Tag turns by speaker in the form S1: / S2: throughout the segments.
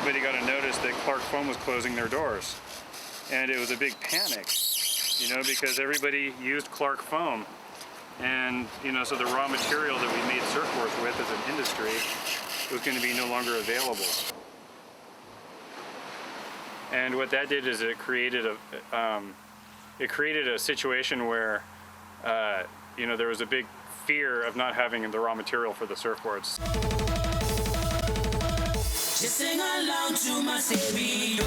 S1: everybody got a notice that Clark Foam was closing their doors. And it was a big panic, you know, because everybody used Clark Foam. And, you know, so the raw material that we made surfboards with as an industry was going to be no longer available. And what that did is it created a situation where, you know, there was a big fear of not having the raw material for the surfboards.
S2: Just sing along to my stereo.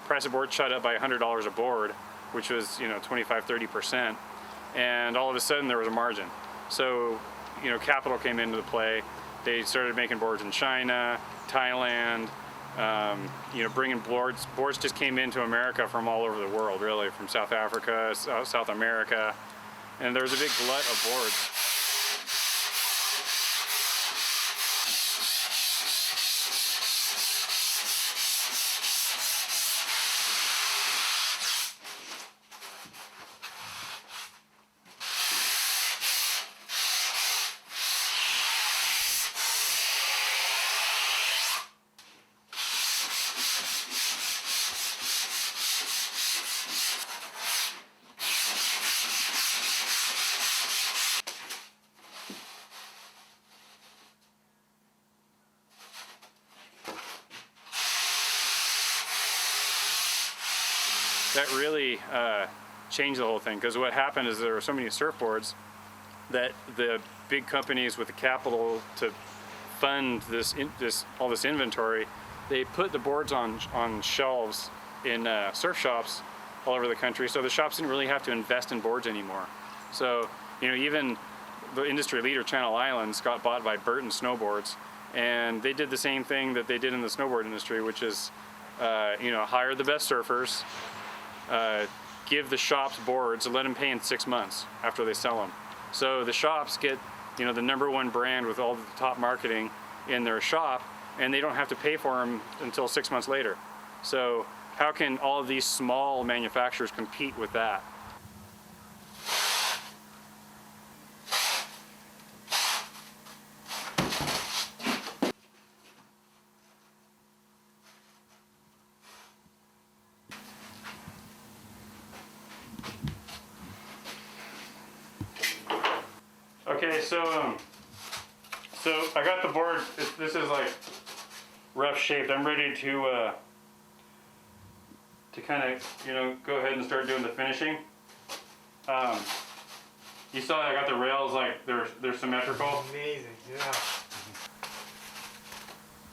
S1: Price of board shot up by $100 a board, which was, you know, 25–30%, and all of a sudden there was a margin. So, you know, capital came into play. They started making boards in China, Thailand, you know, bringing boards. Boards just came into America from all over the world, really, from South Africa, South America, and there was a big glut of boards. That really changed the whole thing, because what happened is there were so many surfboards that the big companies with the capital to fund all this inventory, they put the boards on shelves in surf shops all over the country, so the shops didn't really have to invest in boards anymore. So, you know, even the industry leader Channel Islands got bought by Burton Snowboards, and they did the same thing that they did in the snowboard industry, which is, you know, hire the best surfers, give the shops boards and let them pay in 6 months after they sell them. So the shops get, you know, the #1 brand with all the top marketing in their shop, and they don't have to pay for them until 6 months later. So how can all of these small manufacturers compete with that? Okay, so I got the board. This is like rough shaped. I'm ready to kind of, you know, go ahead and start doing the finishing. You saw I got the rails, like they're symmetrical.
S3: Amazing, yeah.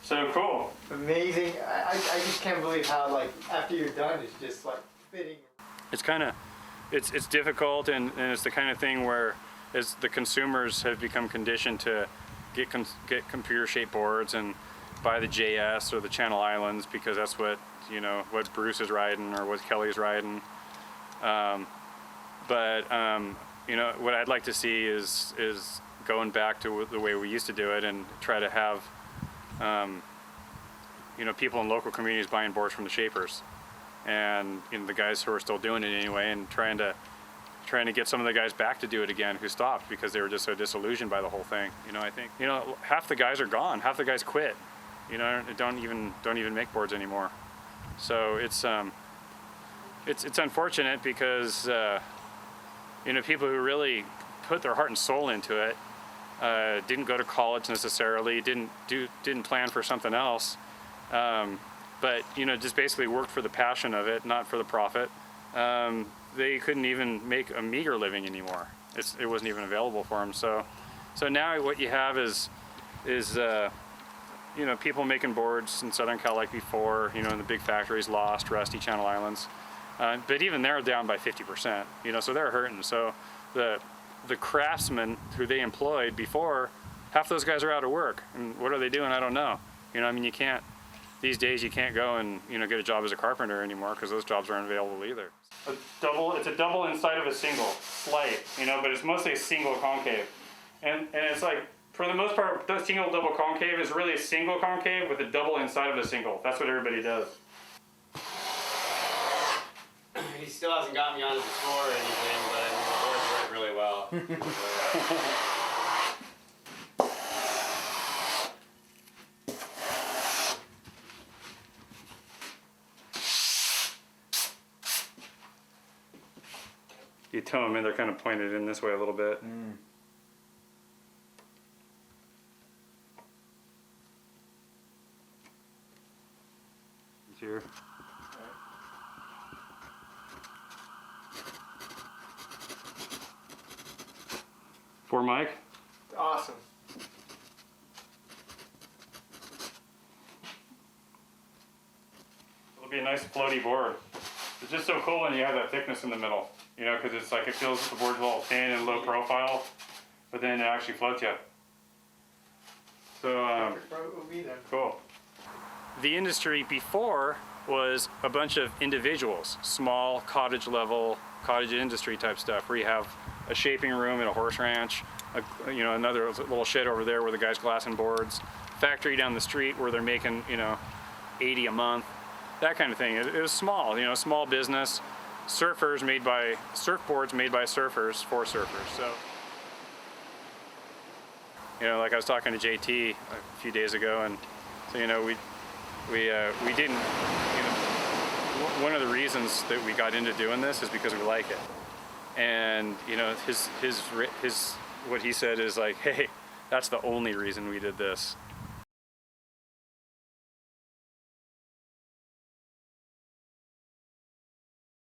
S1: So cool.
S3: Amazing. I just can't believe how, like, after you're done, it's just like fitting.
S1: It's kind of, it's difficult, and it's the kind of thing where as the consumers have become conditioned to get computer shaped boards and buy the JS or the Channel Islands, because that's what, you know, what Bruce is riding or what Kelly's riding. You know, what I'd like to see is going back to the way we used to do it, and try to have, you know, people in local communities buying boards from the shapers, and, you know, the guys who are still doing it anyway, and trying to get some of the guys back to do it again who stopped because they were just so disillusioned by the whole thing. You know, I think, you know, half the guys are gone, half the guys quit, you know, don't even make boards anymore. So it's unfortunate, because you know, people who really put their heart and soul into it didn't go to college necessarily, didn't plan for something else, but, you know, just basically worked for the passion of it, not for the profit. They couldn't even make a meager living anymore. It wasn't even available for them. So So now what you have is you know, people making boards in Southern Cal like before, you know, in the big factories, Lost, Rusty, Channel Islands. But even they're down by 50%, you know, so they're hurting. So the craftsmen who they employed before, half those guys are out of work. And what are they doing? I don't know. You know, I mean, you can't, these days you can't go and, you know, get a job as a carpenter anymore because those jobs aren't available either. It's a double inside of a single, slight, you know, but it's mostly a single concave. And it's like, for the most part, the single double concave is really a single concave with a double inside of a single. That's what everybody does.
S4: He still hasn't got me onto the score or anything, but I mean, the boards work really well.
S1: You tow them in, they're kind of pointed in this way a little bit. Here. For Mike?
S3: Awesome.
S1: It'll be a nice floaty board. It's just so cool when you have that thickness in the middle, you know, because it's like it feels the board's a little thin and low profile, but then it actually floats you. So, cool. The industry before was a bunch of individuals, small cottage level, cottage industry type stuff, where you have a shaping room and a horse ranch, you know, another little shed over there where the guy's glassing boards, factory down the street where they're making, you know, 80 a month, that kind of thing. It was small, you know, small business, surfboards made by surfers for surfers. So, you know, like I was talking to JT a few days ago, and so, you know, we didn't, you know, one of the reasons that we got into doing this is because we like it. And, you know, his what he said is like, hey, that's the only reason we did this.